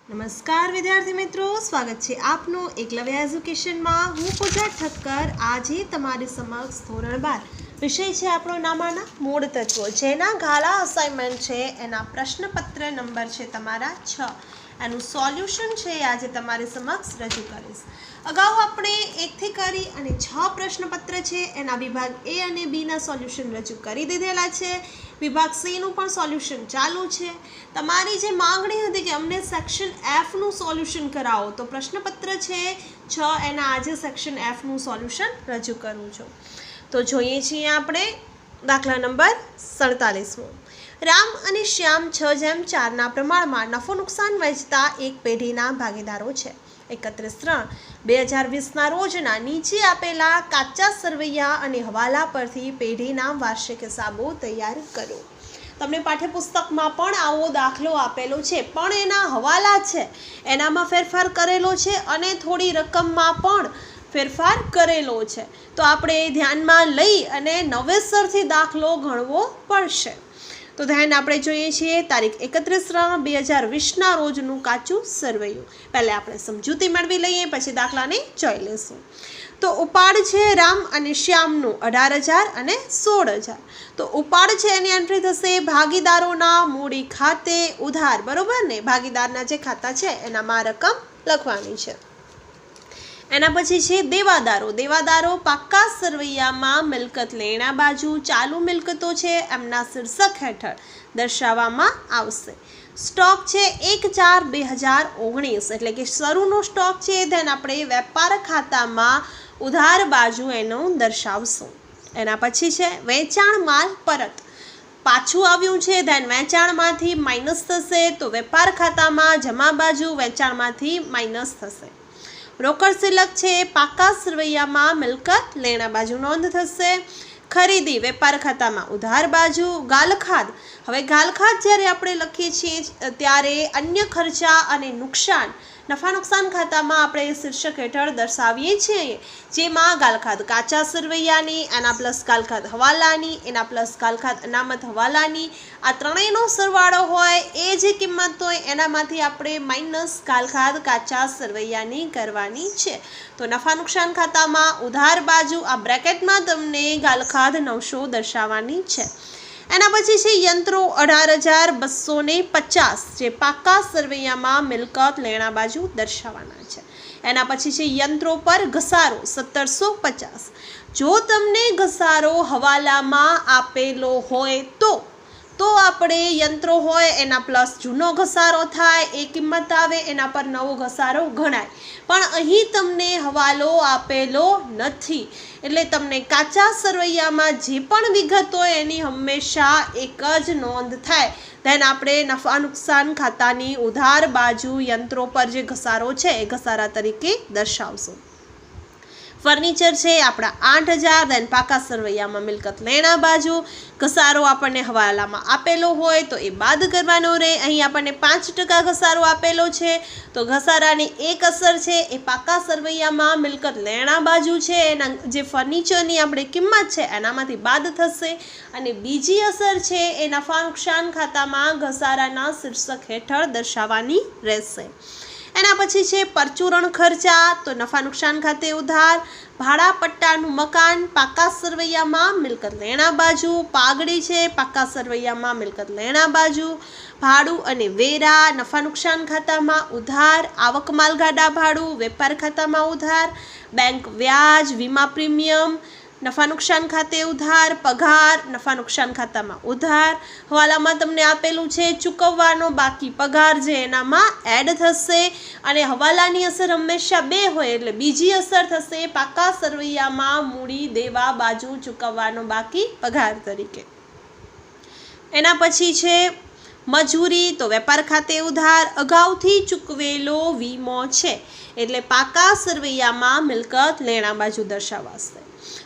નમસ્કાર વિદ્યાર્થી મિત્રો, સ્વાગત છે આપનું એકલવ્ય એજ્યુકેશનમાં। હું પૂજા ઠક્કર આજે તમારી સમક્ષ ધોરણ 12 વિષય છે આપણો નામાના મૂળ તત્વો, જેના ગાલા અસાઇનમેન્ટ છે એના પ્રશ્નપત્ર નંબર છે તમારા 6, એનું સોલ્યુશન છે આજે તમારી સમક્ષ રજૂ કરીશ। અગાઉ આપણે 1 થી કરી અને 6 પ્રશ્નપત્ર છે એના વિભાગ એ અને બીના સોલ્યુશન રજૂ કરી દીધેલા છે। વિભાગ સીનું પણ સોલ્યુશન ચાલુ છે। તમારી જે માંગણી હતી કે અમને સેક્શન એફનું સોલ્યુશન કરાવો, તો પ્રશ્નપત્ર છે 6 એના આજે સેક્શન એફનું સોલ્યુશન રજૂ કરું છું। તો જોઈએ છીએ આપણે દાખલા નંબર 47મો। રામ અને શ્યામ 6:4ના પ્રમાણમાં નફો નુકસાન વહેંચતા એક પેઢીના ભાગીદારો છે। 31/3/2020ના રોજના નીચે આપેલા કાચા સરવૈયા અને હવાલા પરથી પેઢીના વાર્ષિક હિસાબો તૈયાર કરો। તમને પાઠ્યપુસ્તકમાં પણ આવો દાખલો આપેલો છે, પણ એના હવાલા છે એનામાં ફેરફાર કરેલો છે અને થોડી રકમમાં પણ ફેરફાર કરેલો છે, તો આપણે ધ્યાનમાં લઈ અને નવેસરથી દાખલો ગણવો પડશે। તો ધ્યાન આપણે જોઈએ છીએ તારીખ 31/3/2020ના રોજનું કાચું સરવૈયું। પહેલાં આપણે સમજૂતી મેળવી લઈએ, પછી દાખલાને જોઈ લઈશું। તો ઉપાડ છે રામ અને શ્યામનું 18,000 અને 16,000। તો ઉપાડ છે એની એન્ટ્રી થશે ભાગીદારોના મૂડી ખાતે ઉધાર, બરોબર ને? ભાગીદારના જે ખાતા છે એનામાં રકમ લખવાની છે। એના પછી છે દેવાદારો। દેવાદારો પાક્કા સરવૈયામાં મિલકત લેણા બાજુ ચાલુ મિલકતો છે એમના શીર્ષક હેઠળ દર્શાવવામાં આવશે। સ્ટોક છે 1/4/2019, એટલે કે શરૂનો સ્ટોક છે ધેન આપણે વેપાર ખાતામાં ઉધાર બાજુ એનું દર્શાવશું। એના પછી છે વેચાણ માલ પરત પાછું આવ્યું છે, ધેન વેચાણમાંથી માઇનસ થશે, તો વેપાર ખાતામાં જમા બાજુ વેચાણમાંથી માઇનસ થશે। રોકડ શિલક છે પાકા સરવૈયામાં મિલકત લેણા બાજુ નોંધ થશે। ખરીદી વેપાર ખાતામાં ઉધાર બાજુ। ગાલખાદ, હવે ગાલખાદ જ્યારે આપણે લખીએ છીએ ત્યારે અન્ય ખર્ચા અને નુકસાન નફા નુકસાન ખાતામાં આપણે શીર્ષક હેઠળ દર્શાવીએ છીએ, જેમાં ગાલખાદ કાચા સરવૈયાની, એના પ્લસ ગાલખાદ હવાલાની, એના પ્લસ ગાલખાદ અનામત હવાલાની, આ ત્રણેયનો સરવાળો હોય એ જે કિંમત હોય એનામાંથી આપણે માઇનસ ગાલખાદ કાચા સરવૈયાની કરવાની છે। તો નફા નુકસાન ખાતામાં ઉધાર બાજુ આ બ્રેકેટમાં તમને ગાલખાદ 900 દર્શાવવાની છે। એના પછી છે યંત્રો 18,250, જે પાકા સરવૈયામાં મિલકત લેણા બાજુ દર્શાવવાના છે। એના પછી છે યંત્રો પર ઘસારો 1750। જો તમને ઘસારો હવાલામાં આપેલો હોય તો આપણે યંત્રો હોય એના પ્લસ જૂનો ઘસારો થાય એ કિંમત આવે, એના પર નવો ઘસારો ગણાય, પણ અહીં તમને હવાલો આપેલો નથી, એટલે તમને કાચા સરવૈયામાં જે પણ વિગત હોય એની હંમેશા એક જ નોંધ થાય, ધેન આપણે નફા નુકસાન ખાતાની ઉધાર બાજુ યંત્રો પર જે ઘસારો છે એ ઘસારા તરીકે દર્શાવશું। ફર્નિચર છે આપણા 8,000, ધેન પાકા સરવૈયામાં મિલકત લેણા બાજુ ઘસારો આપણને હવાલામાં આપેલો હોય તો એ બાદ કરવાનો રહે। અહીં આપણને 5% ઘસારો આપેલો છે, તો ઘસારાની એક અસર છે એ પાકા સરવૈયામાં મિલકત લેણા બાજુ છે એના જે ફર્નિચરની આપણે કિંમત છે એનામાંથી બાદ થશે, અને બીજી અસર છે એ નફા નુકસાન ખાતામાં ઘસારાના શીર્ષક હેઠળ દર્શાવવાની રહેશે। એના પછી છે પરચુરણ ખર્ચા, તો નફા નુકસાન ખાતે ઉધાર। ભાડા પટ્ટાનું મકાન પાકા સરવૈયામાં મિલકત લેણા બાજુ। પાઘડી છે પાકા સરવૈયામાં મિલકત લેણા બાજુ। ભાડું અને વેરા નફા નુકસાન ખાતામાં ઉધાર। આવક માલગાડા ભાડું વેપાર ખાતામાં ઉધાર। બેંક વ્યાજ વીમા પ્રીમિયમ નફા નુકસાન ખાતે ઉધાર। પગાર નફા નુકસાન ખાતામાં ઉધાર। હવાલામાં તમને આપેલું છે ચૂકવવાનો બાકી પગાર, જે એનામાં એડ થશે, અને હવાલાની અસર હંમેશા 2 હોય એટલે બીજી અસર થશે પાકા સરવૈયામાં મૂડી દેવા બાજુ ચૂકવવાનો બાકી પગાર તરીકે। એના પછી છે મજૂરી, તો વેપાર ખાતે ઉધાર। અગાઉથી ચૂકવેલો વીમો છે એટલે પાકા સરવૈયામાં મિલકત લેણા બાજુ દર્શાવાશે।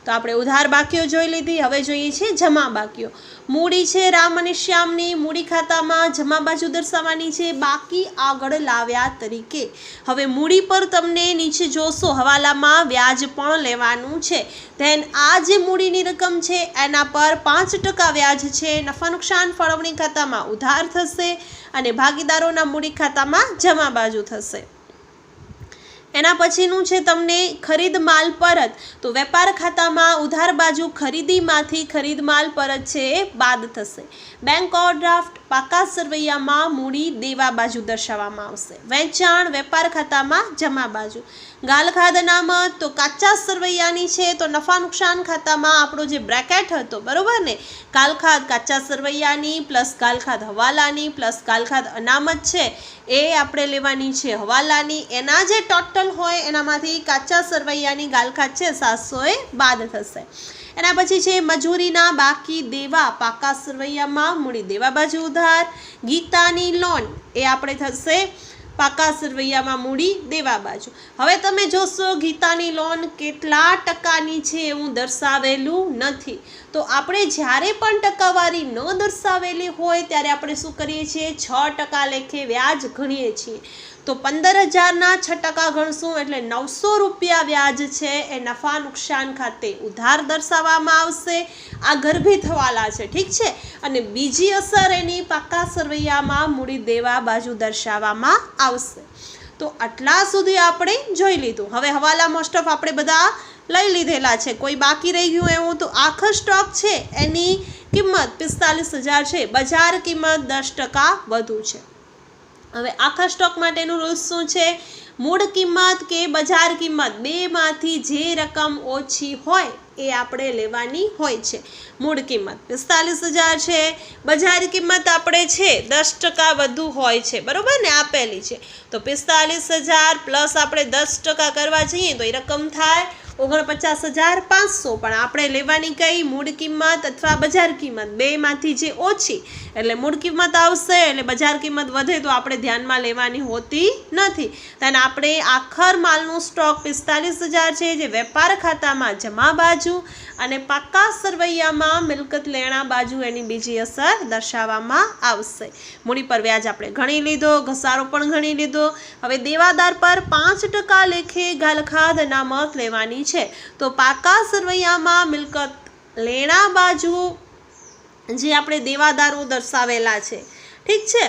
તો આપણે ઉધાર બાકીઓ જોઈ લીધી. હવે જોઈએ છે જમા બાકીઓ. મૂડી છે રામ અને શ્યામની, મૂડી ખાતામાં જમા બાજુ દર્શાવવાની છે, બાકી આગળ લાવ્યા તરીકે. હવે મૂડી પર તમને નીચે જોશો હવાલામાં વ્યાજ પણ લેવાનું છે. ધેન આ જે મૂડીની રકમ છે એના પર 5% વ્યાજ છે. નફા નુકસાન ફાળવણી ખાતામાં ઉધાર થશે અને ભાગીદારોના મૂડી ખાતામાં જમા બાજુ થશે. એના પછીનું છે તમને ખરીદ માલ પરત. તો વેપાર ખાતામાં ઉધાર બાજુ ખરીદીમાંથી ખરીદ માલ પરત છે એ બાદ થશે. બેંક ઓવરડ્રાફ્ટ પાકા સરવૈયામાં મૂડી દેવા બાજુ દર્શાવવામાં આવશે. વેચાણ વેપાર ખાતામાં જમા બાજુ. ગાલખાદ અનામત તો કાચા સરવૈયાની છે તો નફા નુકસાન ખાતામાં આપણો જે બ્રેકેટ હતો બરોબર ને, ગાલખાદ કાચા સરવૈયાની પ્લસ ગાલખાદ હવાલાની પ્લસ ગાલખાદ અનામત છે એ આપણે લેવાની છે હવાલાની. એના જે ટોટલ હોય એનામાંથી કાચા સરવૈયાની ગાલખાદ છે 700 એ બાદ થશે. એના પછી છે મજૂરીના બાકી દેવા પાકા સરવૈયામાં મૂડી દેવા બાજુ ઉધાર. ગીતાની લોન એ આપણે થશે પાકા સરવૈયામાં મૂડી દેવા બાજુ. હવે તમે જોશો ગીતાની લોન કેટલા ટકાની છે એવું દર્શાવેલું નથી. તો આપણે જ્યારે પણ ટકાવારી ન દર્શાવેલી હોય ત્યારે આપણે શું કરીએ છીએ, 6% લેખે વ્યાજ ગણીએ છીએ. તો 15,000ના 6% ગણશું એટલે 900 રૂપિયા વ્યાજ છે એ નફા નુકસાન ખાતે ઉધાર દર્શાવવામાં આવશે. આ ગર્ભિત હવાલા છે, ઠીક છે. અને બીજી અસર એની પાકા સરવૈયામાં મૂડી દેવા બાજુ દર્શાવવામાં આવશે. તો આટલા સુધી આપણે જોઈ લીધું. હવે હવાલા મોસ્ટ ઓફ આપણે બધા લઈ લીધેલા છે. કોઈ બાકી રહી ગયું એવું તો આખો સ્ટોક છે એની કિંમત 45,000 છે, બજાર કિંમત 10% વધુ છે. હવે આખા સ્ટોક માટેનું રૂલ્સ શું છે, મૂળ કિંમત કે બજાર કિંમત બેમાંથી જે રકમ ઓછી હોય એ આપણે લેવાની હોય છે. મૂળ કિંમત 45,000 છે, બજાર કિંમત આપણે છે 10% વધુ હોય છે બરોબર ને, આપેલી છે. તો 45,000 પ્લસ આપણે 10% કરવા જઈએ તો એ રકમ થાય 49,500. પણ આપણે લેવાની કઈ, મૂળ કિંમત અથવા બજાર કિંમત બેમાંથી જે ઓછી, એટલે મૂળ કિંમત આવશે એટલે બજાર કિંમત વધે તો આપણે ધ્યાનમાં લેવાની હોતી નથી. અને આપણે આખર માલનું સ્ટોક 45,000 છે જે વેપાર ખાતામાં જમા બાજુ અને પાકા સરવૈયામાં મિલકત લેણા બાજુ એની બીજી અસર દર્શાવવામાં આવશે. મૂડી પર વ્યાજ આપણે ગણી લીધો, ઘસારો પણ ગણી લીધો. હવે દેવાદાર પર 5% લેખે ગાલખાદ અનામત લેવાની છે. તો પાકા સરવૈયામાં મિલકત લેણા બાજુ જે આપણે દેવાદારો દર્શાવેલા છે, ઠીક છે,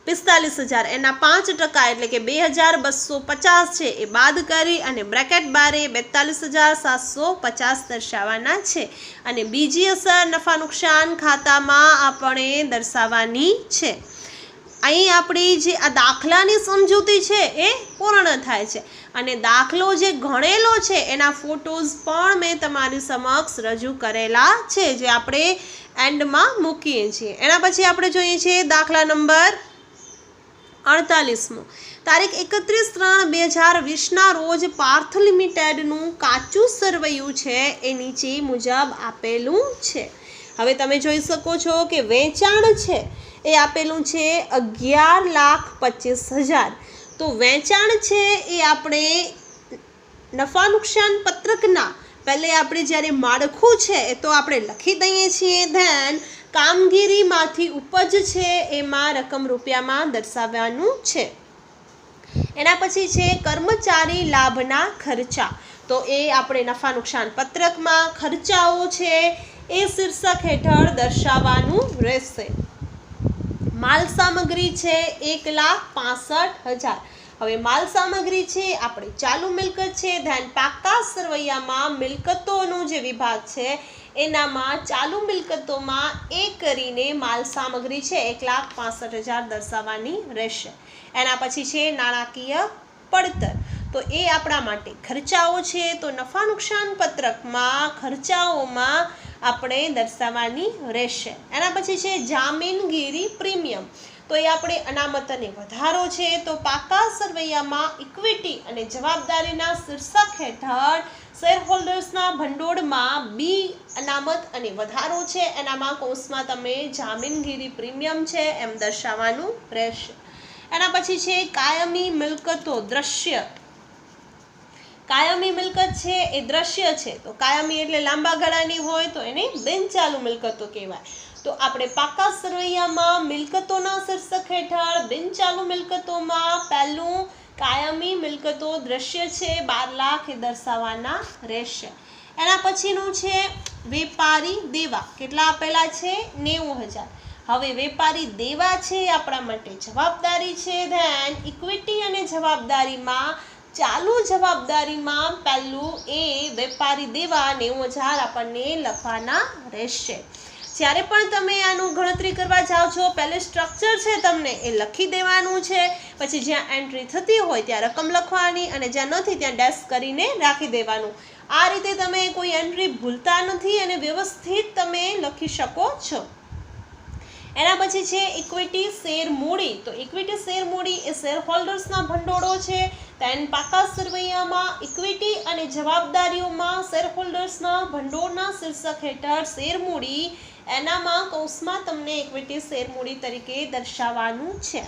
45,000 એના 5% એટલે કે 2,250 છે એ બાદ કરી અને બ્રેકેટ બારે 42,750 દર્શાવવાના છે. અને બીજી અસર નફા નુકસાન ખાતામાં આપણે દર્શાવવાની છે. અહીં આપણી જે આ દાખલાની સમજૂતી છે એ પૂર્ણ થાય છે. અને દાખલો જે ગણેલો છે એના ફોટોઝ પણ મેં તમારી સમક્ષ રજૂ કરેલા છે જે આપણે એન્ડમાં મૂકીએ છીએ. એના પછી આપણે જોઈએ છીએ દાખલા નંબર 48મો. તારીખ 31/3/2020ના રોજ પાર્થ લિમિટેડનું કાચું સરવૈયું છે એ નીચે મુજબ આપેલું છે. હવે તમે જોઈ શકો છો કે વેચાણ છે એ આપેલું છે 11,25,000. તો વેચાણ છે એ આપણે નફા નુકસાન પત્રકના પહેલે આપણે જ્યારે માળખું છે એ તો આપણે લખી દઈએ છીએ. ધેન કામગીરીમાંથી ઉપજ છે એમાં રકમ રૂપિયામાં દર્શાવવાનું છે. એના પછી છે કર્મચારી લાભના ખર્ચા. તો એ આપણે નફા નુકસાન પત્રકમાં ખર્ચાઓ છે એ શીર્ષક હેઠળ દર્શાવવાનું રહેશે. માલ સામગ્રી છે 1,65,000. હવે માલ સામગ્રી છે આપણે ચાલુ મિલકત છે. ધ્યાન પાકા સરવૈયામાં મિલકતોનો જે વિભાગ છે એનામાં ચાલુ મિલકતોમાં એ કરીને માલ સામગ્રી છે 1,65,000 દર્શાવવાની રહેશે. એના પછી છે નાણાકીય પડતર. તો એ આપણા માટે ખર્ચાઓ છે. તો નફા નુકસાન પત્રકમાં ખર્ચાઓમાં આપણે દર્શાવવાની રહેશે. એના પછી છે જામીનગીરી પ્રીમિયમ. તો એ આપણે અનામત અને વધારો છે. તો પાકા સરવૈયામાં ઇક્વિટી અને જવાબદારીના શીર્ષક હેઠળ શેરહોલ્ડર્સના ભંડોળમાં બી અનામત અને વધારો છે. એનામાં કૌંસમાં તમે જામીનગીરી પ્રીમિયમ છે એમ દર્શાવવાનું રહેશે. એના પછી છે કાયમી મિલકતો દ્રશ્ય. કાયમી મિલકત છે એ દ્રશ્ય છે, તો કાયમી એટલે લાંબા ગાળાની હોય તો એને બિનચાલુ મિલકતો કહેવાય. તો આપણે પાકા સરવૈયામાં મિલકતોના શીર્ષક હેઠળ બિનચાલુ મિલકતોમાં પહેલું કાયમી મિલકતો દ્રશ્ય છે 12 લાખ એ દર્શાવવાના રહેશે. એના પછીનું છે વેપારી દેવા. કેટલા આપેલા છે? 90,000. હવે વેપારી દેવા છે એ આપણા માટે જવાબદારી છે. ધેન ઇક્વિટી અને જવાબદારીમાં ચાલુ જવાબદારીમાં પહેલું એ વેપારી દેવા 90,000 આપણને લખવાના રહેશે. જ્યારે પણ તમે આનું ગણતરી કરવા જાઓ છો, પહેલે સ્ટ્રક્ચર છે તમને એ લખી દેવાનું છે, પછી જ્યાં એન્ટ્રી થતી હોય ત્યાં રકમ લખવાની અને જ્યાં નથી ત્યાં ડેશ કરીને રાખી દેવાનું. આ રીતે તમે કોઈ એન્ટ્રી ભૂલતા નથી અને વ્યવસ્થિત તમે લખી શકો છો. એના પછી છે ઇક્વિટી શેર મૂડી. તો ઇક્વિટી શેર મૂડી એ શેર હોલ્ડર્સના ભંડોળો છે. તેન પાકા સરવૈયામાં ઇક્વિટી અને જવાબદારીઓમાં શેર હોલ્ડર્સના ભંડોળના શીર્ષક હેઠળ શેર મૂડી, એનામાં કૌંસમાં તમને ઇક્વિટી શેર મૂડી તરીકે દર્શાવવાનું છે.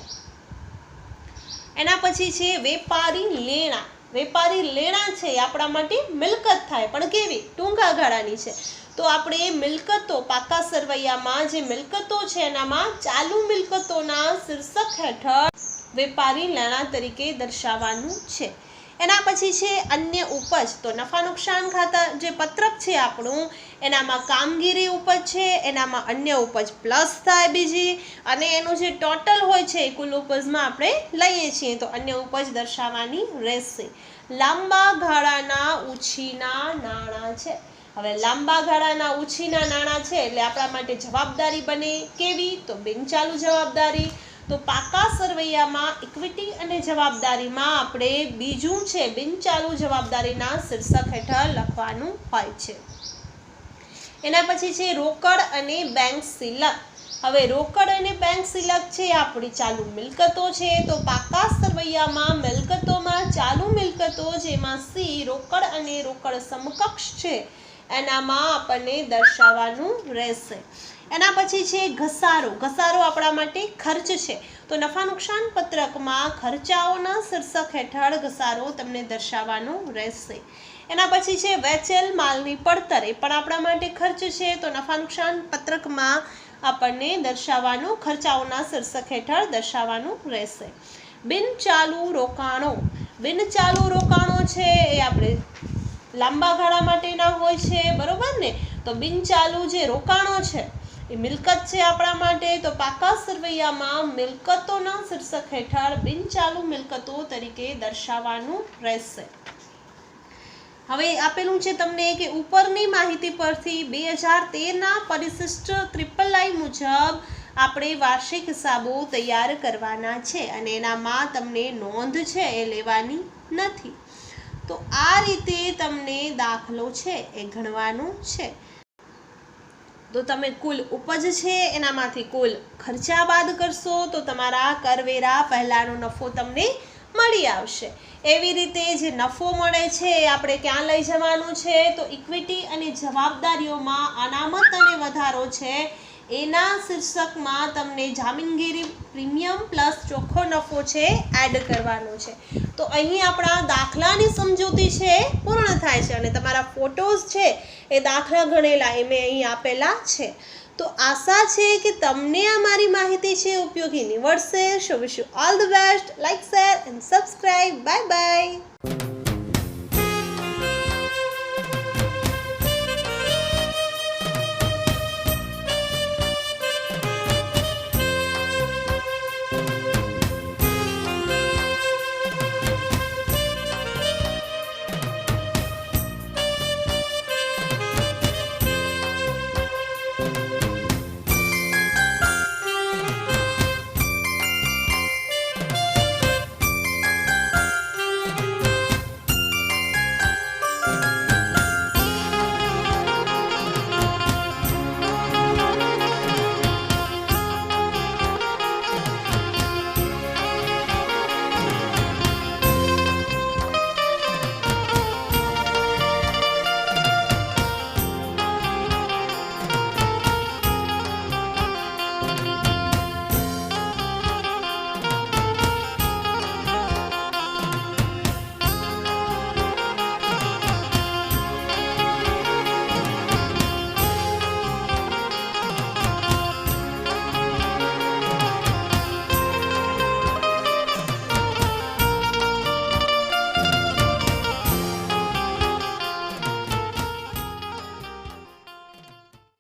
એના પછી છે વેપારી લેણા. વેપારી લેણા છે એ આપણા માટે મિલકત થાય, પણ કેવી? ટૂંકા ગાળાની છે. તો આપણે મિલકતો પાકા સરવૈયામાં જે મિલકતો છે એનામાં ચાલુ મિલકતોના શીર્ષક હેઠળ વેપારી લેણા તરીકે દર્શાવવાનું છે. એના પછી છે અન્ય ઉપજ. તો નફા નુકસાન ખાતા જે પત્રક છે આપણું, એનામાં કામગીરી ઉપજ છે, એનામાં અન્ય ઉપજ પ્લસ થાય બીજી, અને એનું જે ટોટલ હોય છે એ કુલ ઉપજમાં આપણે લઈએ છીએ, તો અન્ય ઉપજ દર્શાવવાની રહેશે. લાંબા ગાળાના ઉછીના નાણાં છે. હવે લાંબા ગાળાના ઉછીના નાણાં છે એટલે આપણા માટે જવાબદારી બને. કેવી? તો બિનચાલુ જવાબદારી. તો પાકા સરવૈયામાં ઇક્વિટી અને જવાબદારીમાં આપણે બીજું છે બિનચાલુ જવાબદારીના શીર્ષક હેઠળ લખવાનું હોય છે. એના પછી છે રોકડ અને બેંક સિલક. હવે રોકડ અને બેંક સિલક છે આપણી ચાલુ મિલકતો છે. તો પાકા સરવૈયામાં મિલકતોમાં ચાલુ મિલકતો જેમાં સી રોકડ અને રોકડ સમકક્ષ છે એનામાં આપણને દર્શાવવાનું રહેશે. એના પછી છે ઘસારો. ઘસારો આપણા માટે ખર્ચ છે. તો નફા નુકસાન પત્રકમાં ખર્ચાઓના શીર્ષક હેઠળ ઘસારો તમને દર્શાવવાનો રહેશે. એના પછી છે વેચેલ માલની પડતર. એ પણ આપણા માટે ખર્ચ છે. તો નફા નુકસાન પત્રકમાં આપણને દર્શાવવાનું ખર્ચાઓના શીર્ષક હેઠળ દર્શાવવાનું રહેશે. બિનચાલુ રોકાણો. બિનચાલુ રોકાણો છે એ આપણે લાંબા ગાળા માટેના હોય છે, બરોબર ને? તો બિનચાલુ જે રોકાણો છે એ મિલકત છે આપણા માટે. તો પાકા સરવૈયામાં મિલકતોના શીર્ષક હેઠળ બિનચાલુ મિલકતો તરીકે દર્શાવવાનું રહેશે. હવે આપેલું છે તમને કે ઉપરની માહિતી પરથી 2013ના પરિશિષ્ટ III મુજબ આપણે વાર્ષિક હિસાબો તૈયાર કરવાના છે અને એનામાં તમને નોંધ છે એ લેવાની નથી. તો આ રીતે તમને દાખલો છે એ ગણવાનો છે. તો તમે કુલ ઉપજ છે એનામાંથી કુલ ખર્ચા બાદ કરશો તો તમારા કરવેરા પહેલાંનો નફો તમને મળી આવશે. એવી રીતે જે નફો મળે છે એ આપણે ક્યાં લઈ જવાનું છે? તો ઇક્વિટી અને જવાબદારીઓમાં અનામત અને વધારો છે એના શીર્ષકમાં તમને જામીનગીરી પ્રીમિયમ પ્લસ ચોખ્ખો નફો છે એડ કરવાનો છે. તો અહીં આપણા દાખલાની સમજૂતી છે પૂર્ણ થાય છે અને તમારા ફોટોઝ છે એ દાખલા ગણેલા એ મેં અહીં આપેલા છે. તો આશા છે કે તમને આ મારી માહિતી છે ઉપયોગી નીવડશે. So wish you all the best. Like, share and subscribe. Bye by.